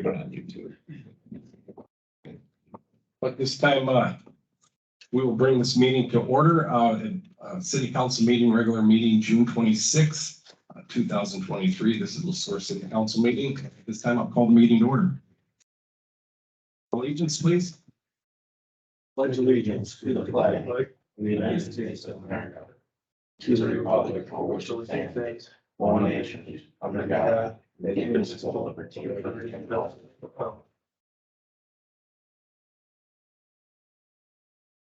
carried on YouTube. But this time, we will bring this meeting to order. City Council meeting, regular meeting, June 26th, 2023. This is the Sueur City Council meeting. This time I'll call the meeting to order. Allegiance, please. Pledge allegiance to the flag of the United States of America, to the republic for which it stands, one nation, under God, indivisible, with liberty and justice for all.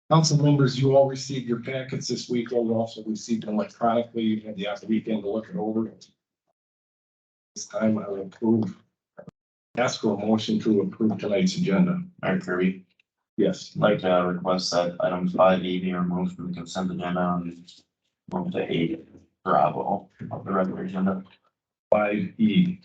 Council members, you all received your packets this weekend. You also received them electronically. You had the weekend to look it over. This time I will ask for a motion to approve tonight's agenda. Mayor Kirby, Yes. I'd like to request that item 5E be removed from the consent agenda and move to 8 Bravo of the regular agenda. 5E.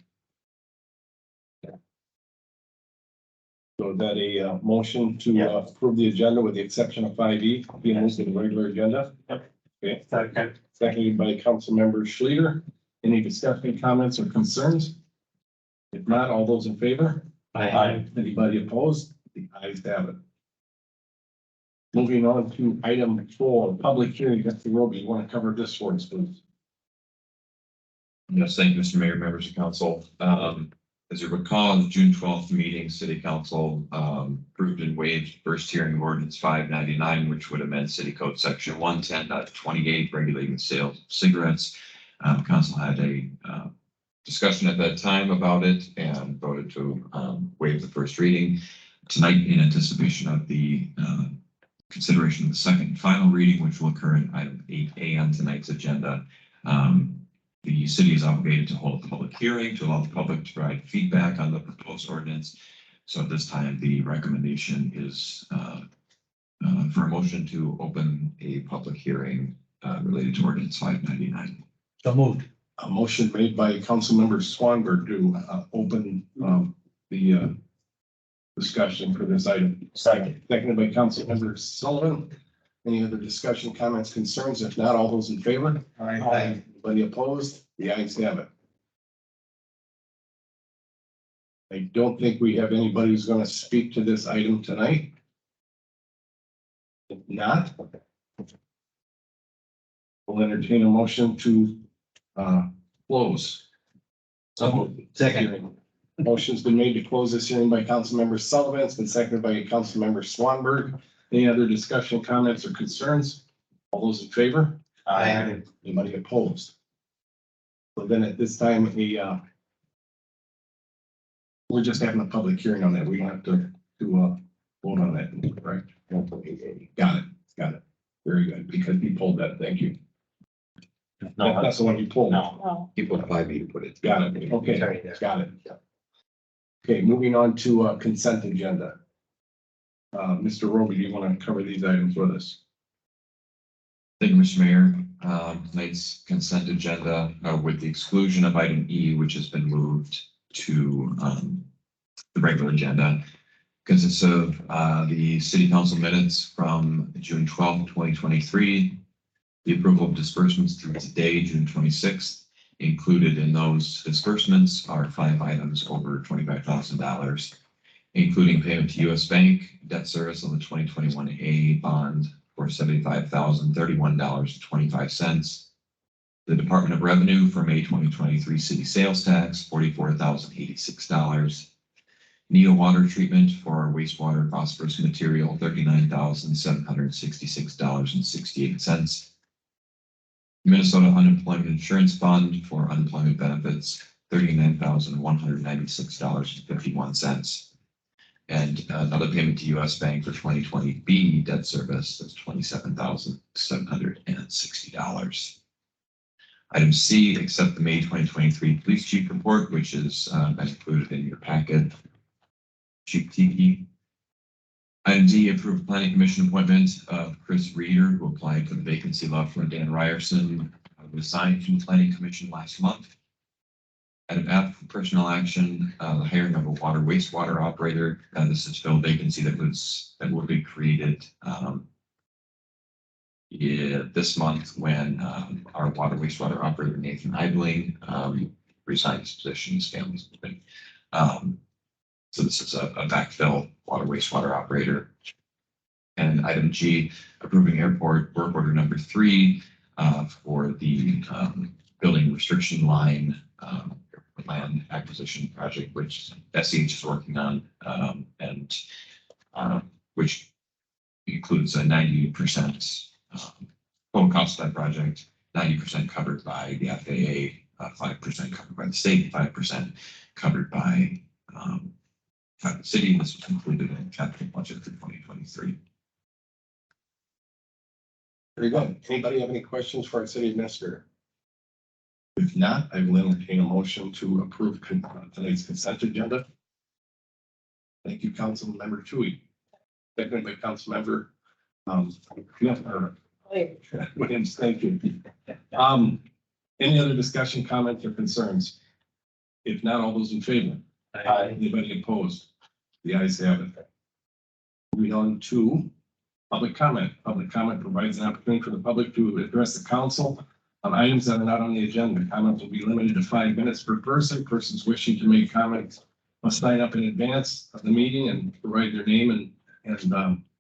So is that a motion to Yeah. approve the agenda with the exception of 5E being moved to the regular agenda? Yep. Okay, Second. seconded by Councilmember Schleter. Any discussion, comments, or concerns? If not, all those in favor? Aye. Anybody opposed? The ayes have it. Moving on to item 4, public hearing. Mr. Roby, you want to cover this for us, please? Yes, thank you, Mr. Mayor, members of council. As you recall, in the June 12th meeting, City Council approved and waived first hearing ordinance 599, which would amend City Code Section 110.28, regulating the sale of cigarettes. Council had a discussion at that time about it and voted to waive the first reading. Tonight, in anticipation of the consideration of the second and final reading, which will occur in item 8A on tonight's agenda, the city is obligated to hold a public hearing to allow the public to provide feedback on the proposed ordinance. So at this time, the recommendation is for a motion to open a public hearing related to ordinance 599. So moved. A motion made by Councilmember Swanberg to open the discussion for this item. Second. Seconded by Councilmember Sullivan. Any other discussion, comments, concerns? If not, all those in favor? Aye. Anybody opposed? The ayes have it. I don't think we have anybody who's going to speak to this item tonight. If not, we'll entertain a motion to close. Second. Motion's been made to close this hearing by Councilmember Sullivan. It's been seconded by Councilmember Swanberg. Any other discussion, comments, or concerns? All those in favor? Aye. Anybody opposed? So then at this time, we're just having a public hearing on that. We don't have to vote on that, correct? Got it. Very good, because he pulled that. Thank you. No, That's the one you pulled. no. You put 5E to put it. Got it. Okay, got it. Okay, moving on to consent agenda. Mr. Roby, do you want to cover these items with us? Thank you, Mr. Mayor. Tonight's consent agenda, with the exclusion of item E, which has been moved to the regular agenda, consists of the city council minutes from June 12th, 2023, the approval of disbursements through today, June 26th. Included in those disbursements are 5 items over $25,000, including payment to U.S. Bank, debt service on the 2021A bond for $75,031.25. The Department of Revenue for May 2023 city sales tax, $44,086. NEO water treatment for wastewater phosphorus material, $39,766.68. Minnesota Unemployment Insurance Fund for unemployment benefits, $39,196.51. And another payment to U.S. Bank for 2020B debt service, that's $27,760. Item C, accept the May 2023 police chief report, which is included in your packet. Chief Tiki. Item D, approve planning commission appointment of Chris Reeder, who applied for the vacancy left for Dan Ryerson, who resigned from the planning commission last month. Item F, personnel action, the hiring of a water wastewater operator. This is fill vacancy that will be created this month when our water wastewater operator Nathan Eibling resigned his position. His family's moving. So this is a backfill water wastewater operator. And item G, approving airport work order number 3 for the building restriction line land acquisition project, which SEH is working on, and which includes a 90% total cost of that project, 90% covered by the FAA, 5% covered by the state, 5% covered by the city. This was included in capital budget for 2023. Very good. Anybody have any questions for our city administrator? If not, I will entertain a motion to approve tonight's consent agenda. Thank you, Councilmember Tui. Second by Councilmember Williams. Thank you. Any other discussion, comments, or concerns? If not, all those in favor? Aye. Anybody opposed? The ayes have it. Moving on to public comment. Public comment provides an opportunity for the public to address the council on items that are not on the agenda. Comments will be limited to 5 minutes per person. Persons wishing to make comments must sign up in advance of the meeting and provide their name and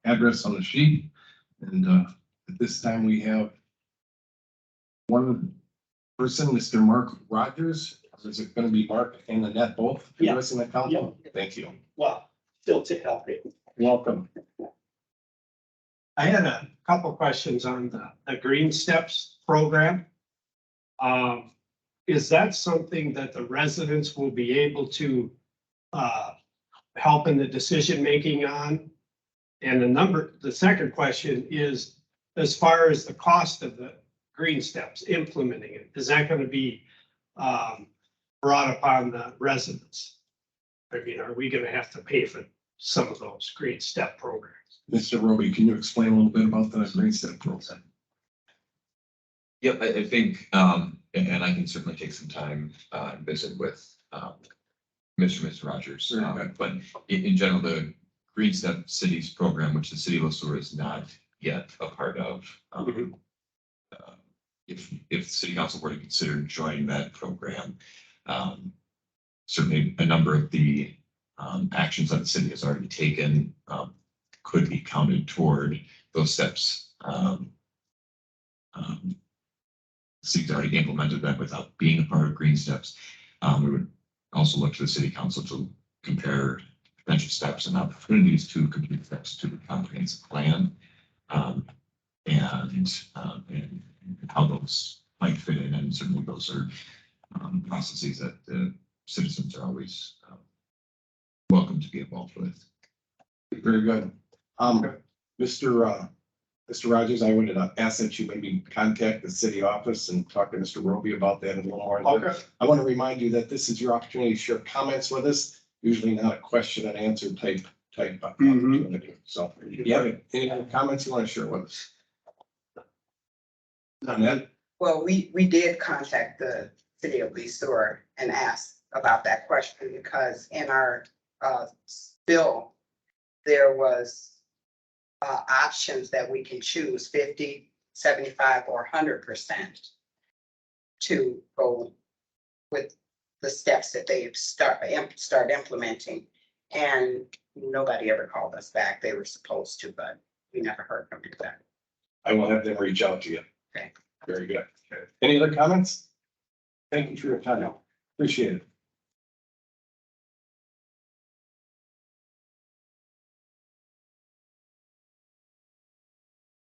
address on the sheet. And at this time, we have one person, Mr. Mark Rogers. Is it going to be Mark and Annette both addressing the council? Yeah. Thank you. Well, still to help you. Welcome. I had a couple questions on the Green Steps program. Is that something that the residents will be able to help in the decision making on? And the second question is, as far as the cost of the Green Steps implementing it, is that going to be brought upon the residents? I mean, are we going to have to pay for some of those Green Step programs? Mr. Roby, can you explain a little bit about the Green Step program? Yep, I think, and I can certainly take some time and visit with Mr. Rogers. But in general, the Green Step Cities program, which the city of Sueur is not yet a part of, if the city council were to consider joining that program, certainly a number of the actions that the city has already taken could be counted toward those steps. City's already implemented that without being a part of Green Steps. We would also look to the city council to compare potential steps and opportunities to complete steps to the comprehensive plan, and how those might fit in. And certainly those are processes that the citizens are always welcome to be involved with. Very good. Mr. Rogers, I would ask that you maybe contact the city office and talk to Mr. Roby about that a little more. Okay. I want to remind you that this is your opportunity to share comments with us, usually not a question and answer type opportunity. So, yeah, any other comments you want to share with us? Annette? Well, we did contact the city of Sueur and ask about that question because in our bill, there was options that we can choose 50, 75, or 100% to go with the steps that they start implementing. And nobody ever called us back. They were supposed to, but we never heard from them back. I will have them reach out to you. Okay. Very good. Any other comments? Thank you for your time. Appreciate it.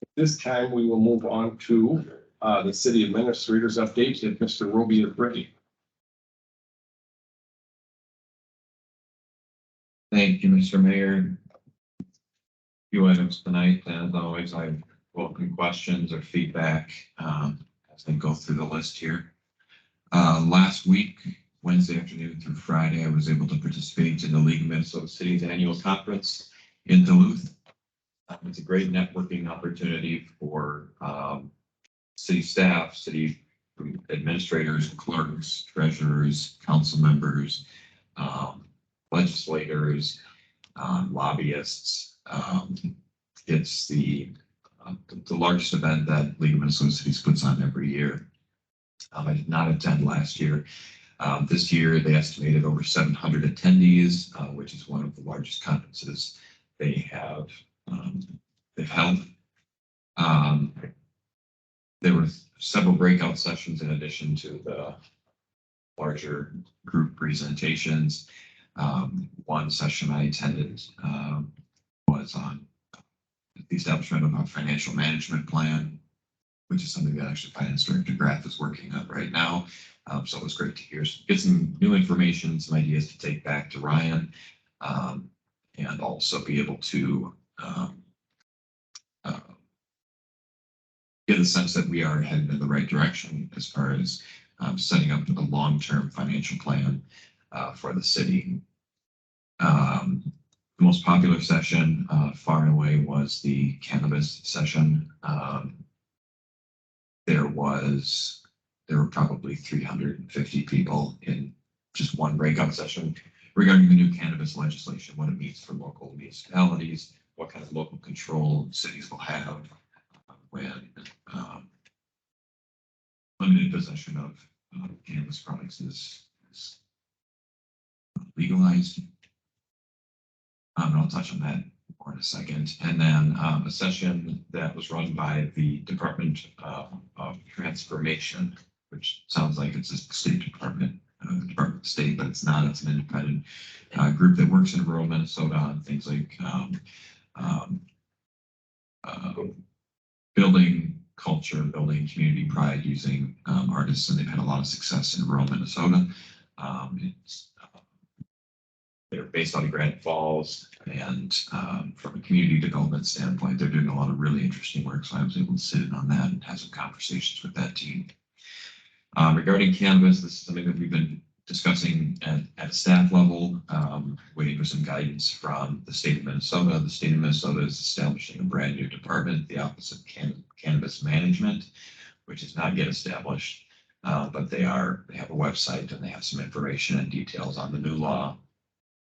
At this time, we will move on to the city administrator's update if Mr. Roby is ready. Thank you, Mr. Mayor. Few items tonight, and as always, I welcome questions or feedback as I go through the list here. Last week, Wednesday afternoon through Friday, I was able to participate in the League of Minnesota Cities annual conference in Duluth. It's a great networking opportunity for city staff, city administrators, clerks, treasurers, council members, legislators, lobbyists. It's the largest event that League of Minnesota Cities puts on every year. I did not attend last year. This year, they estimated over 700 attendees, which is one of the largest conferences they have they've held. There were several breakout sessions in addition to the larger group presentations. One session I attended was on the establishment of a financial management plan, which is something that actually Finance Director Graff is working on right now. So it was great to get some new information, some ideas to take back to Ryan, and also be able to get a sense that we are heading in the right direction as far as setting up a long-term financial plan for the city. The most popular session far and away was the cannabis session. There were probably 350 people in just one breakout session regarding the new cannabis legislation, what it means for local municipalities, what kind of local control cities will have when limited possession of cannabis products is legalized. I'll touch on that more in a second. And then a session that was run by the Department of Transformation, which sounds like it's a State Department, Department of State, but it's not. It's an independent group that works in rural Minnesota on things like building culture, building community pride using artists, and they've had a lot of success in rural Minnesota. They're based out of Grand Falls, and from a community development standpoint, they're doing a lot of really interesting work. So I was able to sit in on that and have some conversations with that team. Regarding cannabis, this is something that we've been discussing at a staff level, waiting for some guidance from the state of Minnesota. The state of Minnesota is establishing a brand new department, the Office of Cannabis Management, which is not yet established, but they have a website and they have some information and details on the new law.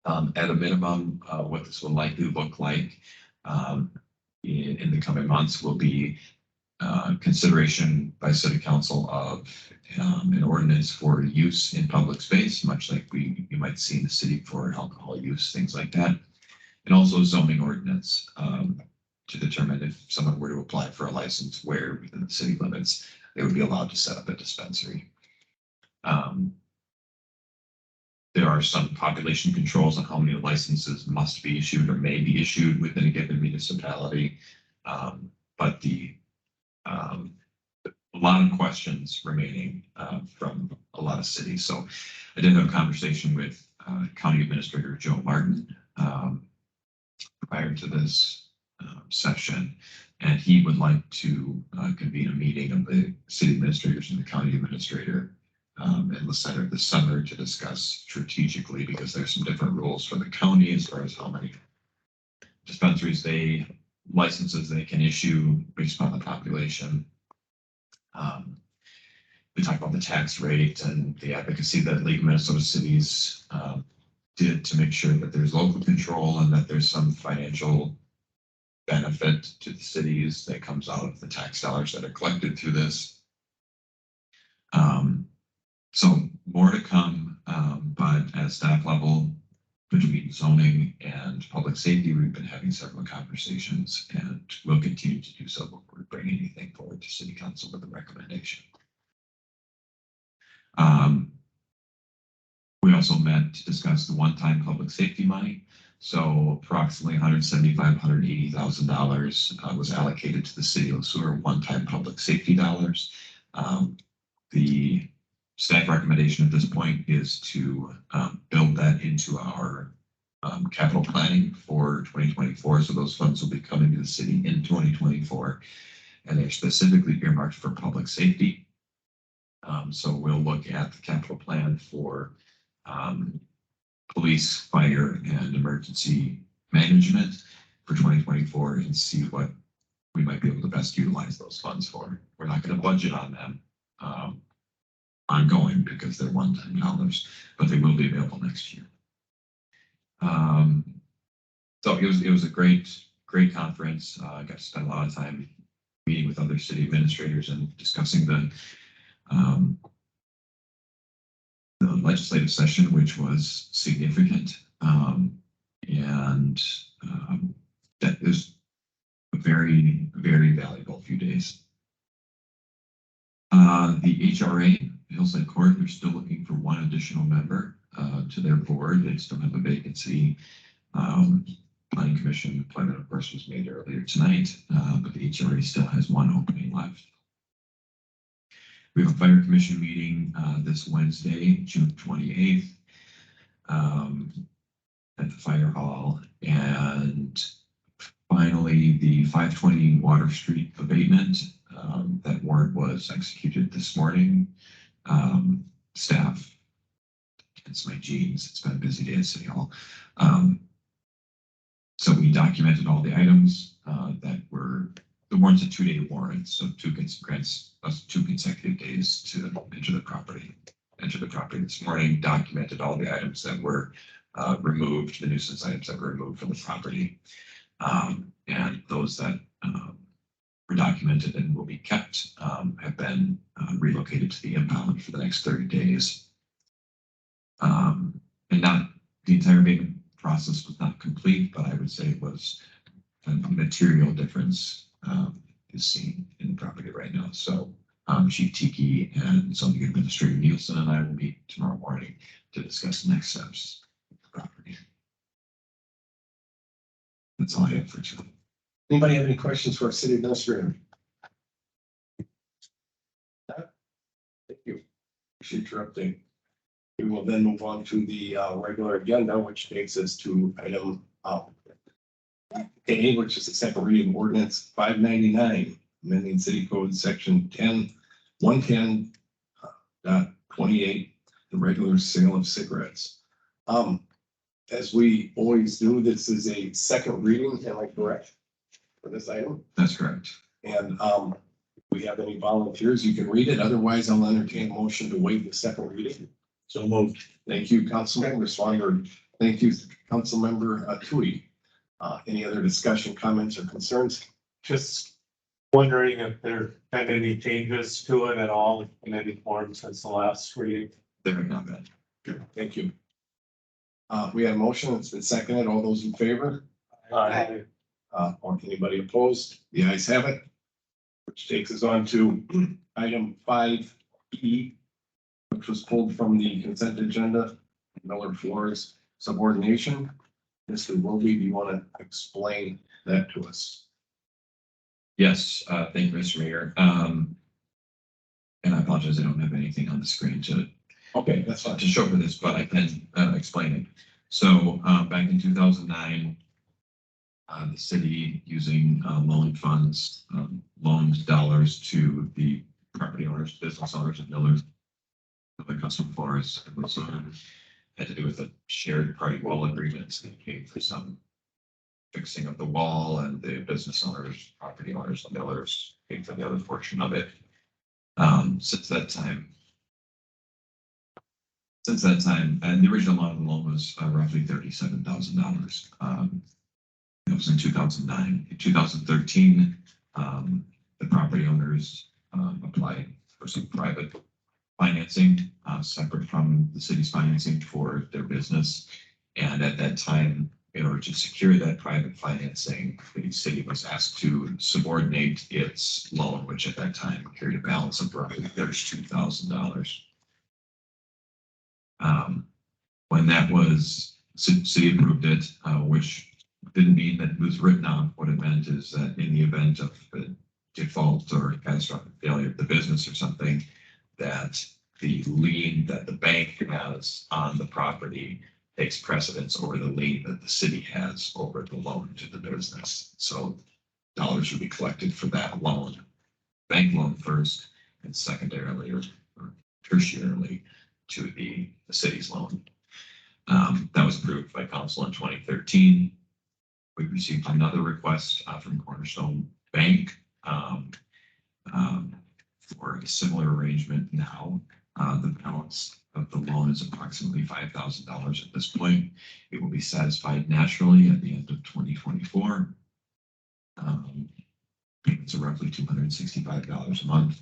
At a minimum, what this will likely look like in the coming months will be consideration by City Council of an ordinance for use in public space, much like you might see in the city for alcohol use, things like that. And also zoning ordinance to determine if someone were to apply for a license where within the city limits, they would be allowed to set up a dispensary. There are some population controls on how many licenses must be issued or may be issued within a given municipality. But a lot of questions remaining from a lot of cities. So I did have a conversation with County Administrator Joe Martin prior to this session, and he would like to convene a meeting of the city administrators and the county administrator in the center this summer to discuss strategically, because there's some different rules for the county as far as how many dispensaries licenses they can issue based upon the population. We talked about the tax rate and the advocacy that League of Minnesota Cities did to make sure that there's local control and that there's some financial benefit to the cities that comes out of the tax dollars that are collected through this. So more to come, but at staff level, between zoning and public safety, we've been having several conversations, and we'll continue to do so before we bring anything forward to City Council with a recommendation. We also met to discuss the one-time public safety money. So approximately $175,000, $180,000 was allocated to the city of Sueur, one-time public safety dollars. The staff recommendation at this point is to build that into our capital planning for 2024. So those funds will be coming to the city in 2024, and they're specifically earmarked for public safety. So we'll look at the capital plan for police, fire, and emergency management for 2024 and see what we might be able to best utilize those funds for. We're not going to budget on them ongoing because they're one-time dollars, but they will be available next year. So it was a great conference. I got to spend a lot of time meeting with other city administrators and discussing the legislative session, which was significant. And that is a very, very valuable few days. The HRA, Hillside Court, they're still looking for one additional member to their board. They still have a vacancy. Planning Commission appointment, of course, was made earlier tonight, but the HRA still has one opening left. We have a Fire Commission meeting this Wednesday, June 28th, at the Fire Hall. And finally, the 520 Water Street abatement, that warrant was executed this morning. Staff, it's my genes, it's been a busy day at City Hall. So we documented all the items that were, the warrant's a 2-day warrant, so grants us 2 consecutive days to enter the property. Entered the property this morning, documented all the items that were removed, the nuisance items that were removed from the property. And those that were documented and will be kept have been relocated to the impound for the next 30 days. And not the entire abatement process was not complete, but I would say it was a material difference is seen in the property right now. So Chief Tiki and Zoning Administrator Nielsen and I will meet tomorrow morning to discuss the next steps of the property. That's all I have for today. Anybody have any questions for our city administrator? Thank you. Appreciate your update. We will then move on to the regular agenda, which takes us to item A, which is the second reading of ordinance 599, amending city code section 110.28, the regular sale of cigarettes. As we always do, this is a second reading, am I correct, for this item? That's correct. And if we have any volunteers, you can read it. Otherwise, I'll entertain a motion to waive the second reading. So moved. Thank you, Councilmember Swanberg. Thank you, Councilmember Tui. Any other discussion, comments, or concerns? Just wondering if there have been any changes to it at all in any form since the last reading. There have not been. Good, thank you. We have a motion, it's been seconded. All those in favor? Aye. Or anybody opposed? The ayes have it. Which takes us on to item 5E, which was pulled from the consent agenda, Miller Floors subordination. Mr. Wilby, do you want to explain that to us? Yes, thank you, Mr. Mayor. And I apologize, I don't have anything on the screen to Okay, that's fine. show for this, but I can explain it. So back in 2009, the city, using loan funds, loaned dollars to the property owners, business owners of Millers, the custom floors. It was had to do with a shared party wall agreement. They paid for some fixing of the wall, and the business owners, property owners, the Millers paid for the other portion of it. Since that time, and the original amount of the loan was roughly $37,000. It was in 2009. In 2013, the property owners applied for some private financing, separate from the city's financing for their business. And at that time, in order to secure that private financing, the city was asked to subordinate its loan, which at that time carried a balance of roughly $32,000. When that was, city approved it, which didn't mean that it was written on. What it meant is that in the event of a default or catastrophic failure of the business or something, that the lien that the bank has on the property takes precedence over the lien that the city has over the loan to the business. So dollars would be collected for that loan, bank loan first, and secondarily or tertiarily to the city's loan. That was approved by council in 2013. We received another request from Cornerstone Bank for a similar arrangement now. The balance of the loan is approximately $5,000 at this point. It will be satisfied naturally at the end of 2024. Payments are roughly $265 a month.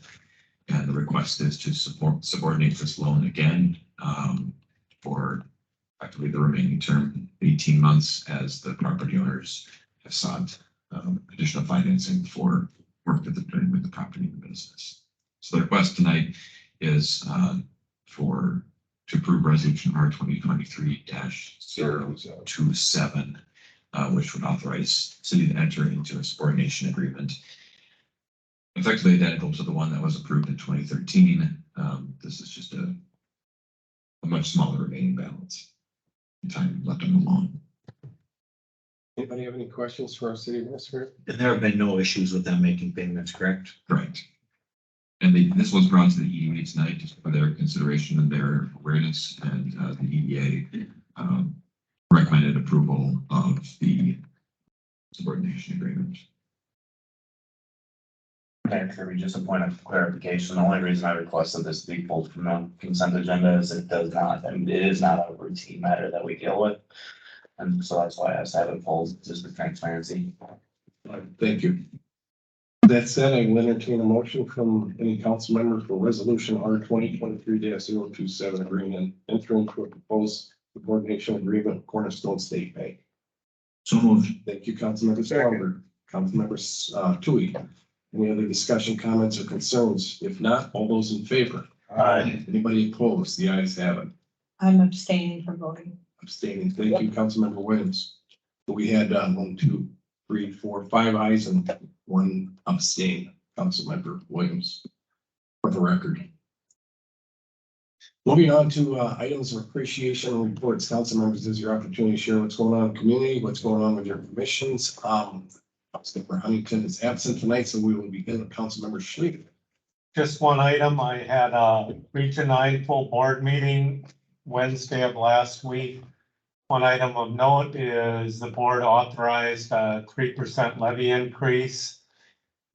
And the request is to subordinate this loan again for effectively the remaining term, 18 months, as the property owners have sought additional financing for work that they're doing with the property and the business. So the request tonight is to approve resolution R 2023-027, which would authorize city to enter into a subordination agreement effectively identical to the one that was approved in 2013. This is just a much smaller remaining balance. Time left on the loan. Anybody have any questions for our city administrator? And there have been no issues with them making payments, correct? Correct. And this was brought to the EDA tonight just for their consideration and their awareness, and the EDA recommended approval of the subordination agreement. Mayor Kirby, just a point of clarification. The only reason I requested this be pulled from the consent agenda is it does not, I mean, it is not a routine matter that we deal with. And so that's why I asked to have it pulled, just for transparency. Thank you. That said, I will entertain a motion from any council member for resolution R 2023-027 agreement, entering into a proposed subordination agreement with Cornerstone State Bank. So moved. Thank you, Councilmember Swanberg. Councilmember Tui. Any other discussion, comments, or concerns? If not, all those in favor? Aye. Anybody opposed? The ayes have it. I'm abstaining from voting. Abstaining. Thank you, Councilmember Williams. So we had 1, 2, 3, 4, 5 ayes and 1 abstain. Councilmember Williams, for the record. Moving on to items of appreciation and reports. Council members, this is your opportunity to share what's going on in the community, what's going on with your commissions. Councilmember Huntington is absent tonight, so we will begin with Councilmember Schlichter. Just one item, I had a Region 9 full board meeting Wednesday of last week. One item of note is the board authorized a 3% levy increase.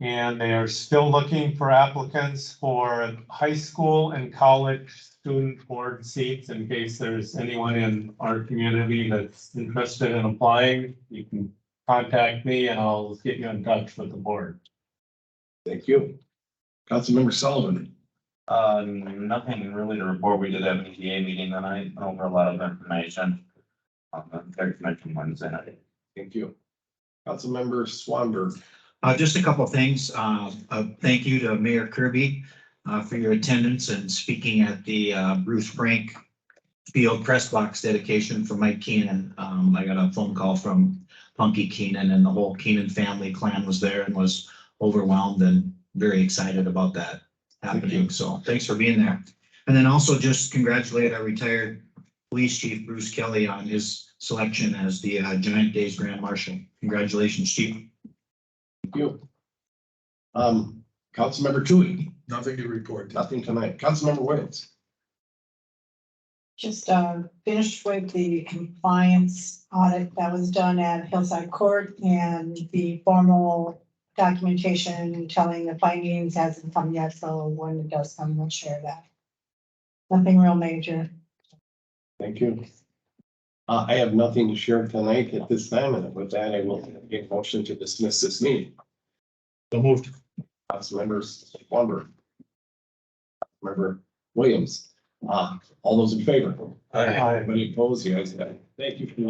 And they are still looking for applicants for high school and college student board seats. In case there's anyone in our community that's interested in applying, you can contact me and I'll get you in touch with the board. Thank you. Councilmember Sullivan. Nothing really to report. We did have an EDA meeting tonight, over a lot of information. Fair mention Wednesday night. Thank you. Councilmember Swanberg. Just a couple of things. Thank you to Mayor Kirby for your attendance and speaking at the Bruce Frank Field press box dedication for Mike Keenan. I got a phone call from Punky Keenan, and the whole Keenan family clan was there and was overwhelmed and very excited about that happening. So thanks for being there. And then also just congratulate our retired Police Chief Bruce Kelly on his selection as the Giant Days Grand Marshal. Congratulations, Chief. Thank you. Councilmember Tui. Nothing to report. Nothing tonight. Councilmember Williams. Just finished with the compliance audit that was done at Hillside Court, and the formal documentation telling the findings hasn't come yet, so when it does come, we'll share that. Nothing real major. Thank you. I have nothing to share tonight at this time, and with that, I will get a motion to dismiss this meeting. So moved. Councilmembers Swanberg. Member Williams. All those in favor? Aye. Anybody opposed? You guys have it. Thank you for